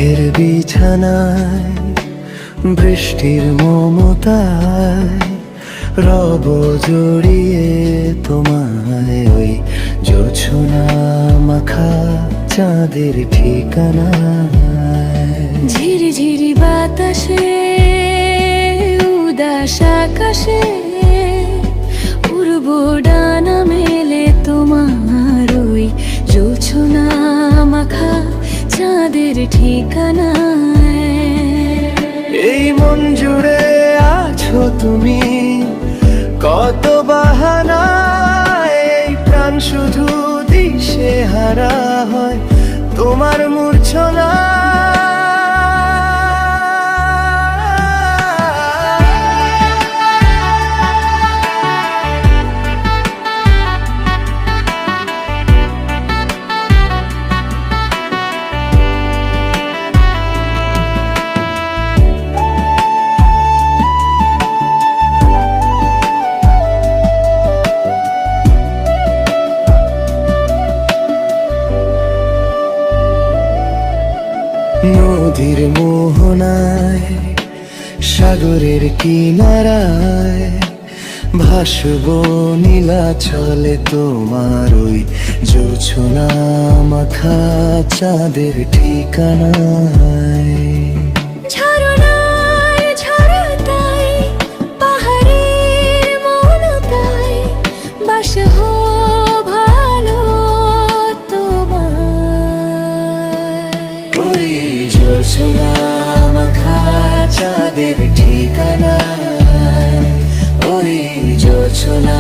মেঘের বিছানায় বৃষ্টির মমতায় রব জড়িয়ে তোমায় ওই জোছনা মাখা চাঁদের ঠিকানায়। ঝিরিঝিরি বাতাসে উদাস আকাশে উড়ব ডানা মেলে তোমার ওই জোছনা মাখা চাঁদের ঠিকানায়। এই মন জুড়ে আছো তুমি, কত বাহানা এই প্রাণ শুধু দিশে হারা হয় তোমার মূর্ছনা। নদীর মোহনায় সাগরের কিনারায় ভাসব নীলাচলে তোমার ওই জোছনা মাখা চাঁদের ঠিকানায়। ঝরনায় ঝরতায় পাহাড়ের মনতায় বাস ভালো তোমার ওই জোছনা মাখা চাঁদের ঠিকানায়। ওই জোছনা